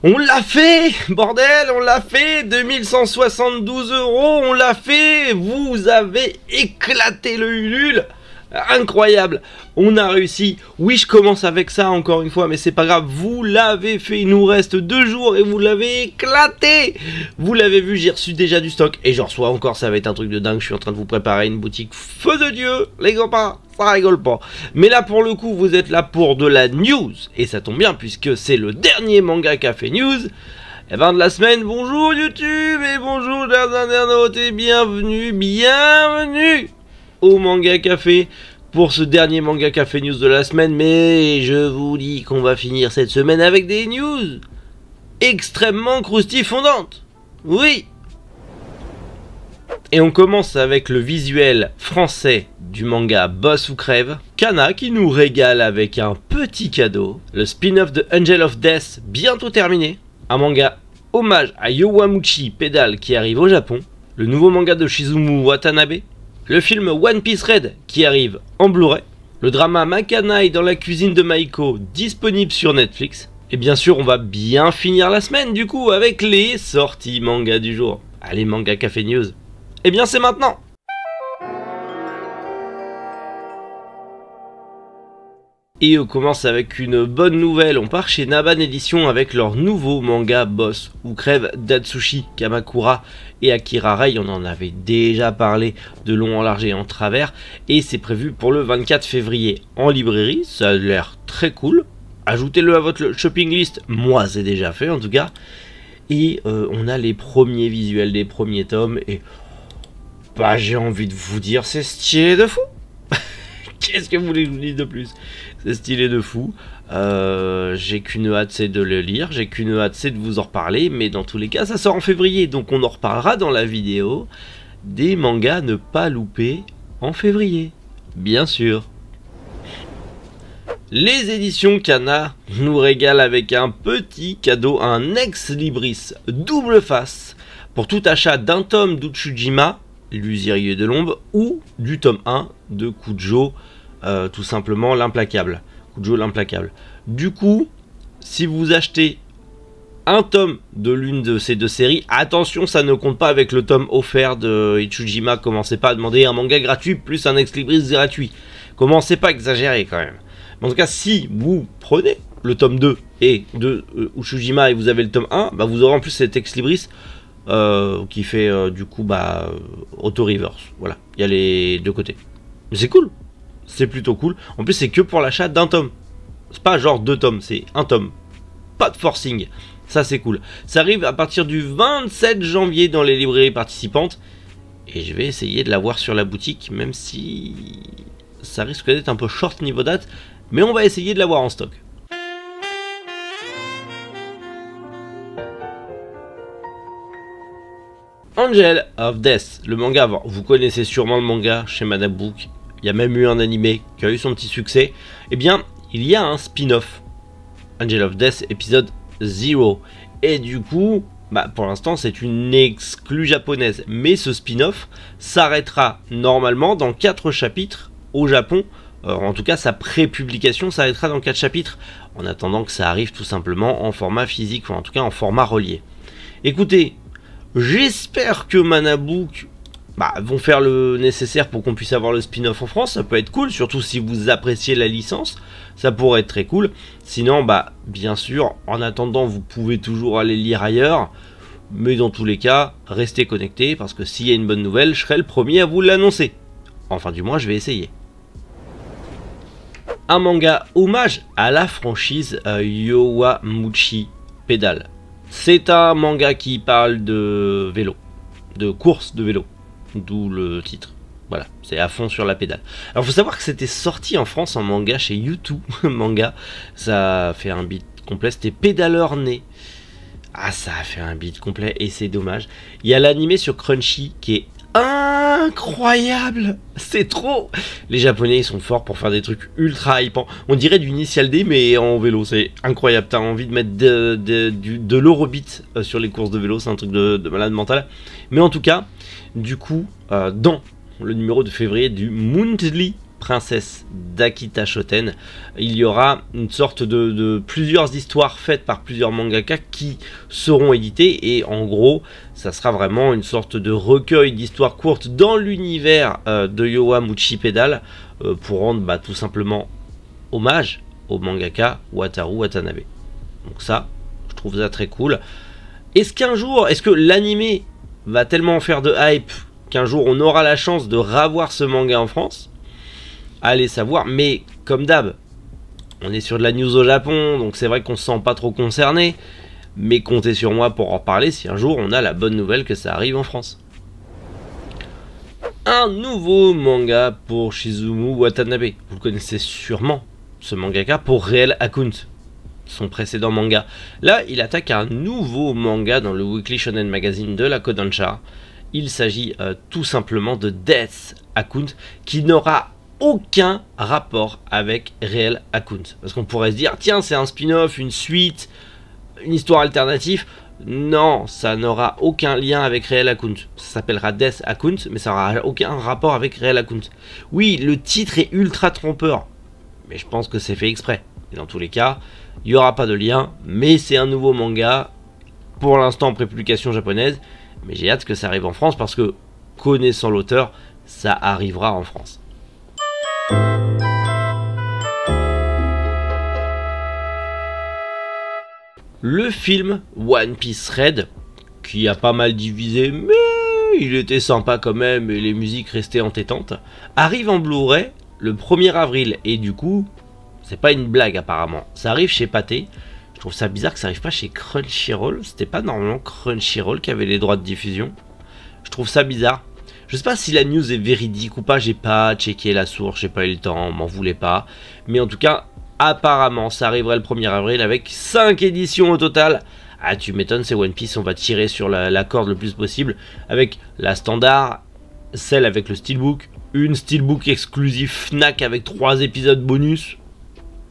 On l'a fait, bordel, on l'a fait, 2172 €, on l'a fait, vous avez éclaté le Ulule, incroyable, on a réussi, oui je commence avec ça encore une fois, mais c'est pas grave, vous l'avez fait, il nous reste 2 jours et vous l'avez éclaté, vous l'avez vu, j'ai reçu déjà du stock, et j'en reçois encore, ça va être un truc de dingue, je suis en train de vous préparer une boutique feu de Dieu, les copains. Ça rigole pas. Mais là pour le coup vous êtes là pour de la news. Et ça tombe bien puisque c'est le dernier Manga Café News et ben de la semaine. Bonjour YouTube et bonjour chers internautes et bienvenue au Manga Café pour ce dernier Manga Café News de la semaine. Mais je vous dis qu'on va finir cette semaine avec des news extrêmement croustifondantes. Oui. Et on commence avec le visuel français du manga Boss ou Crève, Kana qui nous régale avec un petit cadeau, le spin-off de Angel of Death bientôt terminé, un manga hommage à Yowamuchi Pedal qui arrive au Japon, le nouveau manga de Shizumu Watanabe, le film One Piece Red qui arrive en Blu-ray, le drama Makanai dans la cuisine de Maiko disponible sur Netflix, et bien sûr on va bien finir la semaine du coup avec les sorties manga du jour. Allez, Manga Café News. Eh bien c'est maintenant. Et on commence avec une bonne nouvelle, on part chez Naban Edition avec leur nouveau manga Boss ou Crève d'Atsushi Kamakura et Akira Rei. On en avait déjà parlé de long en large et en travers et c'est prévu pour le 24 février en librairie, ça a l'air très cool. Ajoutez-le à votre shopping list, moi c'est déjà fait en tout cas. Et on a les premiers visuels des premiers tomes et bah j'ai envie de vous dire c'est stylé de fou. Qu'est-ce que vous voulez que je vous dise de plus? C'est stylé de fou. J'ai qu'une hâte c'est de le lire, j'ai qu'une hâte c'est de vous en reparler, mais dans tous les cas ça sort en février, donc on en reparlera dans la vidéo des mangas à ne pas louper en février, bien sûr. Les éditions Kana nous régalent avec un petit cadeau, un ex-libris double face pour tout achat d'un tome d'Utsujima, l'usurier de l'ombre, ou du tome 1 de Kujo, tout simplement l'implacable. Kujo l'implacable. Du coup, si vous achetez un tome de l'une de ces deux séries, attention, ça ne compte pas avec le tome offert de Utsujima. Commencez pas à demander un manga gratuit plus un ex-libris gratuit. Commencez pas à exagérer quand même. Mais en tout cas, si vous prenez le tome 2 et de Utsujima et vous avez le tome 1, bah vous aurez en plus cet ex-libris qui fait du coup auto-reverse. Voilà, il y a les deux côtés. Mais c'est cool, c'est plutôt cool. En plus, c'est que pour l'achat d'un tome. C'est pas genre 2 tomes, c'est un tome. Pas de forcing. Ça, c'est cool. Ça arrive à partir du 27 janvier dans les librairies participantes. Et je vais essayer de l'avoir sur la boutique, même si ça risque d'être un peu short niveau date. Mais on va essayer de l'avoir en stock. Angel of Death, le manga, vous connaissez sûrement le manga chez Madame Book, il y a même eu un animé qui a eu son petit succès. Eh bien, il y a un spin-off, Angel of Death épisode 0. Et du coup, pour l'instant c'est une exclue japonaise, mais ce spin-off s'arrêtera normalement dans 4 chapitres au Japon. En tout cas, sa pré-publication s'arrêtera dans 4 chapitres, en attendant que ça arrive tout simplement en format physique, ou en tout cas en format relié. Écoutez, j'espère que Manabook vont faire le nécessaire pour qu'on puisse avoir le spin-off en France. Ça peut être cool, surtout si vous appréciez la licence. Ça pourrait être très cool. Sinon, bien sûr, en attendant, vous pouvez toujours aller lire ailleurs. Mais dans tous les cas, restez connectés, parce que s'il y a une bonne nouvelle, je serai le premier à vous l'annoncer. Enfin, du moins, je vais essayer. Un manga hommage à la franchise Yowamuchi Pedal. C'est un manga qui parle de vélo, de course de vélo, d'où le titre. Voilà, c'est à fond sur la pédale. Alors faut savoir que c'était sorti en France en manga chez YouTube Manga. Ça a fait un beat complet, c'était Pédaleur Né. Ah, ça a fait un beat complet et c'est dommage. Il y a l'animé sur Crunchy qui est incroyable. C'est trop. Les Japonais ils sont forts pour faire des trucs ultra hypants. On dirait du Initial D mais en vélo, c'est incroyable. T'as envie de mettre de l'Eurobeat sur les courses de vélo, c'est un truc de malade mental. Mais en tout cas, du coup, dans le numéro de février du Monthly Princesse d'Akita Shoten. Il y aura une sorte de plusieurs histoires faites par plusieurs mangaka qui seront éditées, et en gros ça sera vraiment une sorte de recueil d'histoires courtes dans l'univers de Yowamuchi Pedal, pour rendre tout simplement hommage au mangaka Wataru Watanabe. Donc ça, je trouve ça très cool. Est-ce que l'anime va tellement faire de hype qu'un jour on aura la chance de revoir ce manga en France? Allez savoir, mais comme d'hab, on est sur de la news au Japon, donc c'est vrai qu'on se sent pas trop concerné, mais comptez sur moi pour en reparler si un jour on a la bonne nouvelle que ça arrive en France. Un nouveau manga pour Shizumu Watanabe. Vous le connaissez sûrement, ce mangaka, pour Real Account, son précédent manga. Là, il attaque un nouveau manga dans le Weekly Shonen Magazine de la Kodansha. Il s'agit tout simplement de Death Account, qui n'aura aucun rapport avec Real Account. Parce qu'on pourrait se dire, tiens, c'est un spin-off, une suite, une histoire alternative. Non, ça n'aura aucun lien avec Real Account. Ça s'appellera Death Account, mais ça n'aura aucun rapport avec Real Account. Oui, le titre est ultra trompeur, mais je pense que c'est fait exprès. Et dans tous les cas, il n'y aura pas de lien, mais c'est un nouveau manga, pour l'instant en prépublication japonaise, mais j'ai hâte que ça arrive en France, parce que, connaissant l'auteur, ça arrivera en France. Le film One Piece Red, qui a pas mal divisé, mais il était sympa quand même et les musiques restaient entêtantes, arrive en Blu-ray le 1er avril. Et du coup, c'est pas une blague apparemment, ça arrive chez Pathé. Je trouve ça bizarre que ça arrive pas chez Crunchyroll. C'était pas normalement Crunchyroll qui avait les droits de diffusion. Je trouve ça bizarre. Je sais pas si la news est véridique ou pas, j'ai pas checké la source, j'ai pas eu le temps, m'en voulez pas. Mais en tout cas, apparemment, ça arriverait le 1er avril avec 5 éditions au total. Ah, tu m'étonnes, c'est One Piece, on va tirer sur la corde le plus possible. Avec la standard, celle avec le steelbook, une steelbook exclusive Fnac avec 3 épisodes bonus.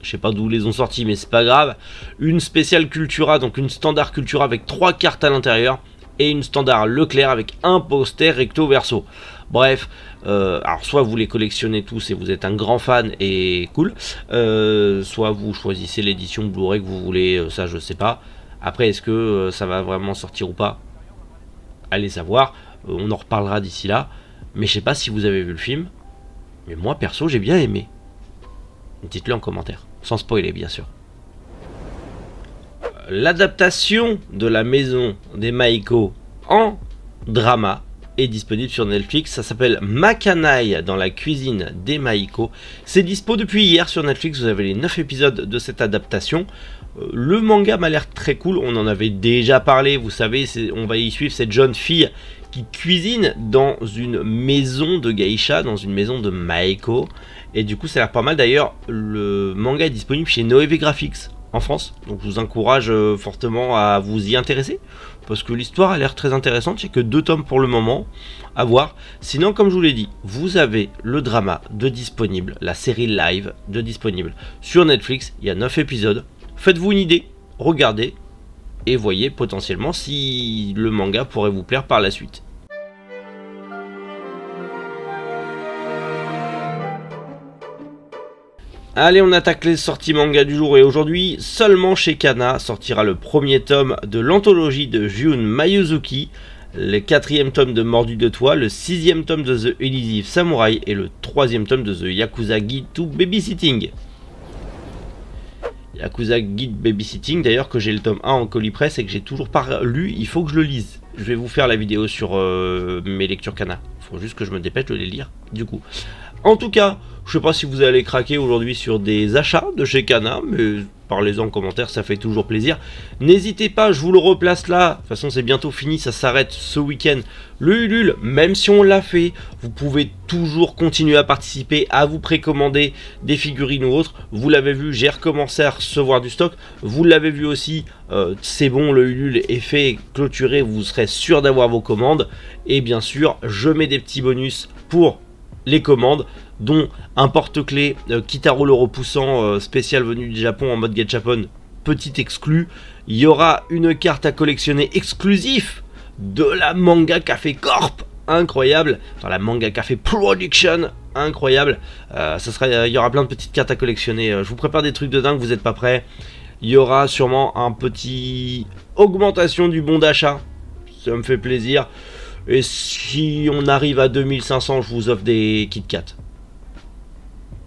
Je sais pas d'où les ont sortis, mais c'est pas grave. Une spéciale Cultura, donc une standard Cultura avec 3 cartes à l'intérieur. Et une standard Leclerc avec un poster recto verso. Bref, alors soit vous les collectionnez tous et vous êtes un grand fan et cool, soit vous choisissez l'édition Blu-ray que vous voulez, ça je sais pas. Après, est-ce que ça va vraiment sortir ou pas? Allez savoir, on en reparlera d'ici là. Mais je sais pas si vous avez vu le film, mais moi perso j'ai bien aimé. Dites-le en commentaire, sans spoiler bien sûr. L'adaptation de La Maison des Maiko en drama est disponible sur Netflix. Ça s'appelle Makanai dans la cuisine des Maiko. C'est dispo depuis hier sur Netflix. Vous avez les 9 épisodes de cette adaptation. Le manga m'a l'air très cool. On en avait déjà parlé. Vous savez, on va y suivre cette jeune fille qui cuisine dans une maison de geisha, dans une maison de Maiko. Et du coup, ça a l'air pas mal. D'ailleurs, le manga est disponible chez Noévé Graphics en France, donc je vous encourage fortement à vous y intéresser, parce que l'histoire a l'air très intéressante. Il n'y a que 2 tomes pour le moment à voir. Sinon, comme je vous l'ai dit, vous avez le drama de disponible, la série live de disponible sur Netflix. Il y a 9 épisodes. Faites-vous une idée, regardez et voyez potentiellement si le manga pourrait vous plaire par la suite. Allez, on attaque les sorties manga du jour, et aujourd'hui, seulement chez Kana sortira le 1er tome de l'anthologie de Jun Mayuzuki, le 4e tome de Mordu de Toit, le 6e tome de The Elusive Samurai et le 3e tome de The Yakuza Guide to Babysitting. Yakuza Guide Babysitting, d'ailleurs, que j'ai le tome 1 en colis presse et que j'ai toujours pas lu, il faut que je le lise. Je vais vous faire la vidéo sur mes lectures Kana. Il faut juste que je me dépêche de les lire, du coup. En tout cas, je sais pas si vous allez craquer aujourd'hui sur des achats de chez Kana, mais parlez-en en commentaire, ça fait toujours plaisir. N'hésitez pas, je vous le replace là. De toute façon, c'est bientôt fini, ça s'arrête ce week-end. Le Ulule, même si on l'a fait, vous pouvez toujours continuer à participer, à vous précommander des figurines ou autres. Vous l'avez vu, j'ai recommencé à recevoir du stock. Vous l'avez vu aussi, c'est bon, le Ulule est fait, clôturé, vous serez sûr d'avoir vos commandes. Et bien sûr, je mets des petits bonus pour les commandes, dont un porte-clés Kitaro le repoussant spécial venu du Japon en mode Gachapon, petit exclu. Il y aura une carte à collectionner exclusif de la Manga Café Corp, incroyable, dans la Manga Café Production, incroyable. Il y aura plein de petites cartes à collectionner. Je vous prépare des trucs de dingue, vous n'êtes pas prêts. Il y aura sûrement un petit augmentation du bon d'achat. Ça me fait plaisir. Et si on arrive à 2500, je vous offre des Kit Kat.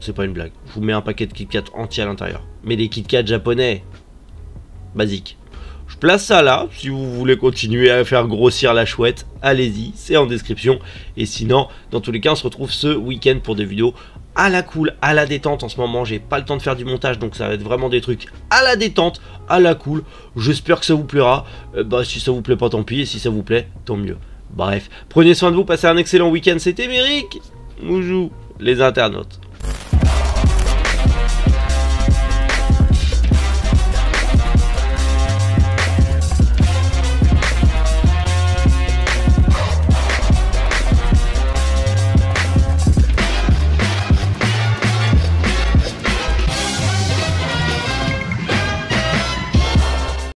C'est pas une blague. Je vous mets un paquet de Kit Kat entier à l'intérieur. Mais des Kit Kat japonais. Basique. Je place ça là. Si vous voulez continuer à faire grossir la chouette, allez-y. C'est en description. Et sinon, dans tous les cas, on se retrouve ce week-end pour des vidéos à la cool, à la détente. En ce moment, j'ai pas le temps de faire du montage. Donc ça va être vraiment des trucs à la détente, à la cool. J'espère que ça vous plaira. Si ça vous plaît pas, tant pis. Et si ça vous plaît, tant mieux. Bref, prenez soin de vous, passez un excellent week-end, c'était Méric. Moujou, les internautes.